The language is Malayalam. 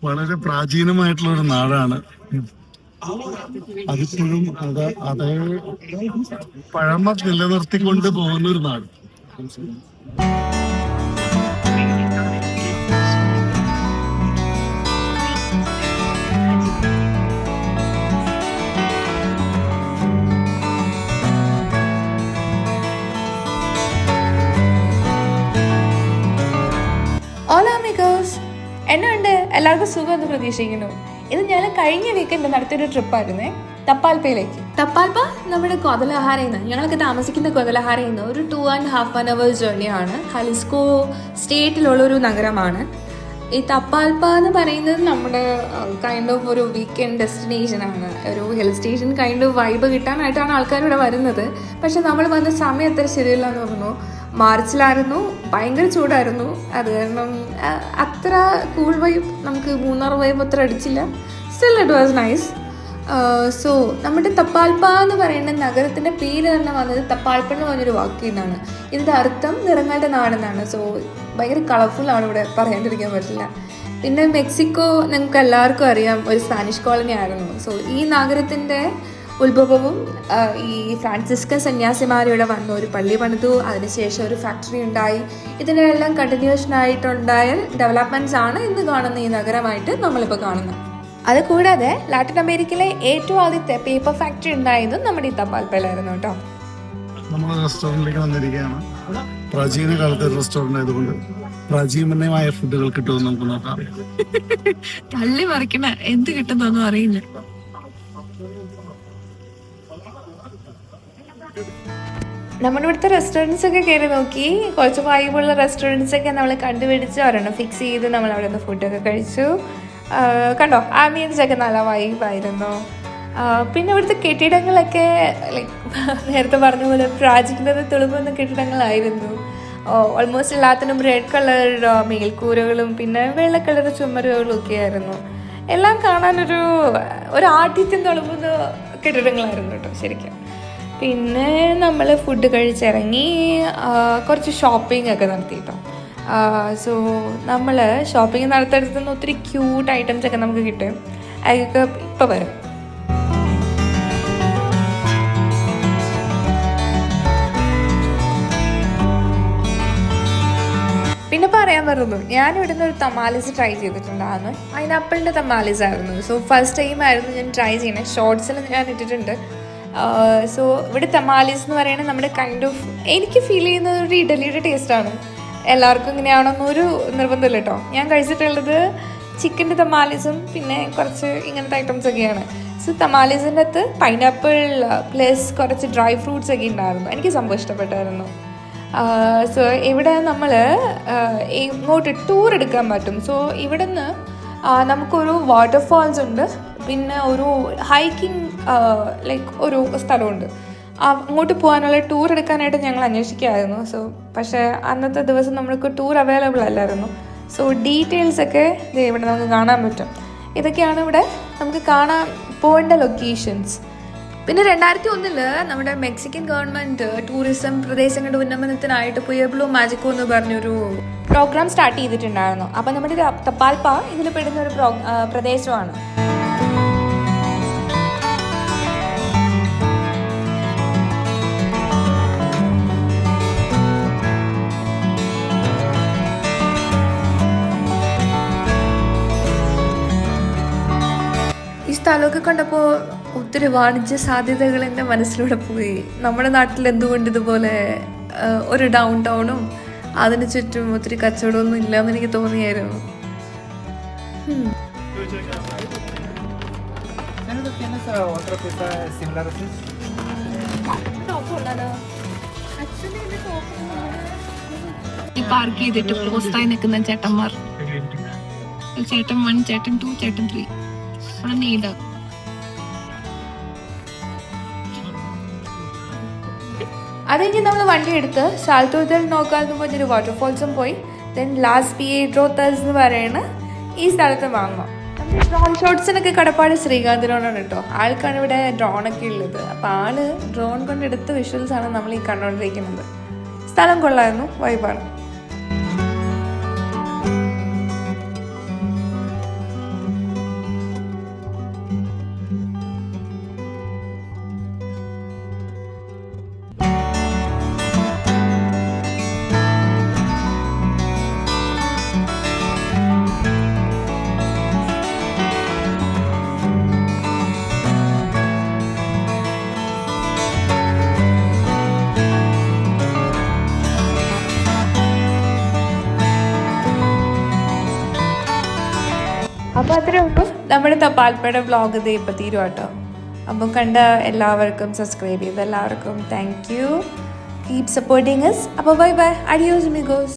വളരെ പ്രാചീനമായിട്ടുള്ള ഒരു നാടാണ്. അതിപ്പോഴും അതേ പഴമ നിലനിർത്തിക്കൊണ്ട് പോകുന്ന ഒരു നാട്. എന്നുണ്ട് എല്ലാവർക്കും സുഖമെന്ന് പ്രതീക്ഷിക്കുന്നു. ഇത് ഞാൻ കഴിഞ്ഞ വീക്കെൻഡ് നടത്തിയൊരു ട്രിപ്പായിരുന്നേ, തപ്പാൽപ്പയിലേക്ക്. തപ്പാൽപ്പ നമ്മുടെ കൊതലഹാരയിൽ നിന്ന്, ഞങ്ങളൊക്കെ താമസിക്കുന്ന കൊതലഹാരയിൽ നിന്ന് ഒരു 2.5 hour ജേർണിയാണ്. ഹലിസ്കോ സ്റ്റേറ്റിലുള്ളൊരു നഗരമാണ് ഈ തപ്പാൽപ്പ എന്ന് പറയുന്നത്. നമ്മുടെ കൈൻഡ് ഓഫ് ഒരു വീക്കെൻഡ് ഡെസ്റ്റിനേഷനാണ്. ഒരു hill station kind of vibe കിട്ടാനായിട്ടാണ് ആൾക്കാർ ഇവിടെ വരുന്നത്. പക്ഷെ നമ്മൾ വന്ന സമയം അത്ര ശരിയല്ല എന്ന് പറഞ്ഞു. മാർച്ചിലായിരുന്നു, ഭയങ്കര ചൂടായിരുന്നു. അത് കാരണം അത്ര കൂൾ വൈബ്, നമുക്ക് മൂന്നാർ വൈബ് അത്ര അടിച്ചില്ല. Still it was nice. So നമ്മുടെ തപ്പാൽപ്പ എന്ന് പറയുന്ന നഗരത്തിൻ്റെ പേര് തന്നെ വന്നത് തപ്പാൽപ്പ എന്ന് പറഞ്ഞൊരു വാക്കിൽ നിന്നാണ്. ഇതിൻ്റെ അർത്ഥം നിറങ്ങളുടെ നാടെന്നാണ്. സോ ഭയങ്കര കളർഫുള്ളാണ്, ഇവിടെ പറയാണ്ടിരിക്കാൻ പറ്റില്ല. പിന്നെ മെക്സിക്കോ നിങ്ങൾക്ക് എല്ലാവർക്കും അറിയാം, ഒരു സ്പാനിഷ് കോളനി ആയിരുന്നു. സോ ഈ നഗരത്തിൻ്റെ ഉത്ഭവവും ഈ ഫ്രാൻസിസ്കൻ സന്യാസിമാരിവിടെ വന്നു ഒരു പള്ളി പണിതു, അതിനുശേഷം ഒരു ഫാക്ടറി ഉണ്ടായി. ഇതിനെല്ലാം കണ്ടിന്യൂഷൻ ആയിട്ടുണ്ടായ ഡെവലപ്മെൻറ്റ്സ് ആണ് ഇന്ന് കാണുന്ന ഈ നഗരമായിട്ട് നമ്മളിപ്പോൾ കാണുന്നത്. അതുകൂടാതെ ലാറ്റിൻ അമേരിക്കയിലെ ഏറ്റവും ആദ്യത്തെ പേപ്പർ ഫാക്ടറി ഉണ്ടായതും നമ്മുടെ ഈ തപ്പാൽപ്പയിലായിരുന്നു കേട്ടോ. നമ്മൾ റെസ്റ്റോറൻറ്റിലേക്ക് വന്നിരിക്കുകയാണ്. പ്രാചീന കാലത്തെ റെസ്റ്റോറൻറ്റ് ആയതുകൊണ്ട് പ്രാചീനമായ ഫുഡുകൾ കിട്ടുമെന്ന് നമുക്ക് നോക്കാം. തള്ളി മറിക്കണ എന്ത് കിട്ടുന്നൊന്നും അറിയില്ല. നമ്മുടെ ഇവിടുത്തെ റെസ്റ്റോറൻറ്റ്സ് ഒക്കെ കയറി നോക്കി, കുറച്ച് വൈബുള്ള റെസ്റ്റോറൻറ്റ്സ് ഒക്കെ നമ്മൾ കണ്ടുപിടിച്ച് ഒരെണ്ണം ഫിക്സ് ചെയ്ത് നമ്മൾ അവിടെ നിന്ന് ഫുഡൊക്കെ കഴിച്ചു. കണ്ടോ, ആംബിയൻസ് ഒക്കെ നല്ല വൈബായിരുന്നു. പിന്നെ ഇവിടുത്തെ കെട്ടിടങ്ങളൊക്കെ ലൈക്ക് നേരത്തെ പറഞ്ഞ പോലെ പ്രാചീനത തുളുമ്പുന്ന കെട്ടിടങ്ങളായിരുന്നു. ഓൾമോസ്റ്റ് എല്ലാത്തിനും റെഡ് കളർ മേൽക്കൂരകളും പിന്നെ വെള്ള കളർ ചുമരുകളും ഒക്കെ ആയിരുന്നു. എല്ലാം കാണാനൊരു ആഠ്യത്യം തുളുമ്പുന്ന കെട്ടിടങ്ങളായിരുന്നു കേട്ടോ ശരിക്കും. പിന്നെ നമ്മൾ ഫുഡ് കഴിച്ചിറങ്ങി കുറച്ച് ഷോപ്പിംഗ് ഒക്കെ നടത്തി കേട്ടോ. സോ നമ്മൾ ഷോപ്പിംഗ് നടത്തിയെടുത്ത് നിന്ന് ഒത്തിരി ക്യൂട്ട് ഐറ്റംസ് ഒക്കെ നമുക്ക് കിട്ടും. അതൊക്കെ ഇപ്പോൾ വരും. പിന്നെ പറയാൻ പറഞ്ഞു, ഞാനിവിടുന്ന് ഒരു തമാലിസ് ട്രൈ ചെയ്തിട്ടുണ്ടായിരുന്നു. പൈനാപ്പിളിൻ്റെ തമാലിസ് ആയിരുന്നു. സോ ഫസ്റ്റ് ടൈം ആയിരുന്നു ഞാൻ ട്രൈ ചെയ്യണേ. ഷോർട്സിൽ ഞാൻ ഇട്ടിട്ടുണ്ട്. സോ ഇവിടെ തമാലിസ് എന്ന് പറയുന്നത് നമ്മുടെ കൈൻഡ് ഓഫ്, എനിക്ക് ഫീൽ ചെയ്യുന്നത് ഒരു ഇഡലിയുടെ ടേസ്റ്റാണ്. എല്ലാവർക്കും ഇങ്ങനെയാണെന്നൊരു നിർബന്ധമില്ല കേട്ടോ. ഞാൻ കഴിച്ചിട്ടുള്ളത് ചിക്കൻ്റെ തമാലിസും പിന്നെ കുറച്ച് ഇങ്ങനത്തെ ഐറ്റംസ് ഒക്കെയാണ്. സോ തമാലിസിൻ്റെ അകത്ത് പൈനാപ്പിൾ പ്ലസ് കുറച്ച് ഡ്രൈ ഫ്രൂട്ട്സ് ഒക്കെ ഉണ്ടായിരുന്നു. എനിക്ക് സംഭവം ഇഷ്ടപ്പെട്ടായിരുന്നു. സോ ഇവിടെ നമ്മൾ ഇങ്ങോട്ട് ടൂർ എടുക്കാൻ പറ്റും. സോ ഇവിടെ നിന്ന് നമുക്കൊരു വാട്ടർഫാൾസ് ഉണ്ട്, പിന്നെ ഒരു ഹൈക്കിംഗ് ലൈക്ക് ഒരു സ്ഥലമുണ്ട്. അങ്ങോട്ട് പോകാനുള്ള ടൂർ എടുക്കാനായിട്ട് ഞങ്ങൾ അന്വേഷിക്കുകയായിരുന്നു. സോ പക്ഷേ അന്നത്തെ ദിവസം നമ്മൾക്ക് ടൂർ അവൈലബിൾ അല്ലായിരുന്നു. സോ ഡീറ്റെയിൽസൊക്കെ ഇവിടെ നമുക്ക് കാണാൻ പറ്റും. ഇതൊക്കെയാണ് ഇവിടെ നമുക്ക് കാണാൻ പോകേണ്ട ലൊക്കേഷൻസ്. പിന്നെ 2001 നമ്മുടെ മെക്സിക്കൻ ഗവൺമെൻറ് ടൂറിസം പ്രദേശങ്ങളുടെ ഉന്നമനത്തിനായിട്ട് പുയബ്ലോ മാജിക്കോ എന്ന് പറഞ്ഞൊരു പ്രോഗ്രാം സ്റ്റാർട്ട് ചെയ്തിട്ടുണ്ടായിരുന്നു. അപ്പോൾ നമ്മുടെ തപ്പാൽപ്പ ഇതിൽ പെടുന്ന ഒരു പ്രദേശമാണ്. ഈ സ്ഥലമൊക്കെ കണ്ടപ്പോൾ ഒത്തിരി വാണിജ്യ സാധ്യതകൾ എൻ്റെ മനസ്സിലൂടെ പോയി. നമ്മുടെ നാട്ടിൽ എന്തുകൊണ്ട് ഇതുപോലെ ഒരു ഡൗൺ ടൗണും അതിന് ചുറ്റും ഒത്തിരി കച്ചവടമൊന്നും ഇല്ലയെന്ന് എനിക്ക് തോന്നിയായിരുന്നു. ഈ പാർക്ക് ചെയ്തിട്ട് പോസ്റ്റായി നിൽക്കുന്ന ചേട്ടന്മാർ, ചേട്ടൻ 1, ചേട്ടൻ 2, ചേട്ടൻ 3 നീണ്ട. അത് കഴിഞ്ഞ് നമ്മൾ വണ്ടി എടുത്ത് സാൽട്ടോ ദെൽ നോക്കാന്ന് പറഞ്ഞൊരു വാട്ടർഫോൾസും പോയി. ദെൻ ലാസ് പിയേട്രോത്തസ് എന്ന് പറയുന്ന ഈ സ്ഥലത്ത് വാങ്ങാം. നമ്മുടെ ഡ്രോൺ ഷോട്ട്സിനൊക്കെ കടപ്പാട് ശ്രീകാന്തിനോടാണ് കേട്ടോ. ആൾക്കാണ് ഇവിടെ ഡ്രോണൊക്കെ ഉള്ളത്. അപ്പോൾ ആള് ഡ്രോൺ കൊണ്ട് എടുത്ത വിഷ്വൽസാണ് നമ്മൾ ഈ കണ്ടുകൊണ്ടിരിക്കുന്നത്. സ്ഥലം കൊള്ളായിരുന്നു, വൈബാണ്. അപ്പോൾ അത്രേ ഉള്ളൂ. നമ്മുടെ തപ്പാൽപ്പയുടെ വ്ളോഗ് ഇത് ഇപ്പോൾ തീരും കേട്ടോ. അപ്പോൾ കണ്ട എല്ലാവർക്കും, സബ്സ്ക്രൈബ് ചെയ്ത എല്ലാവർക്കും thank you. Keep supporting us. അപ്പോൾ ബൈ ബൈ, അഡിയോസ് മിഗോസ്.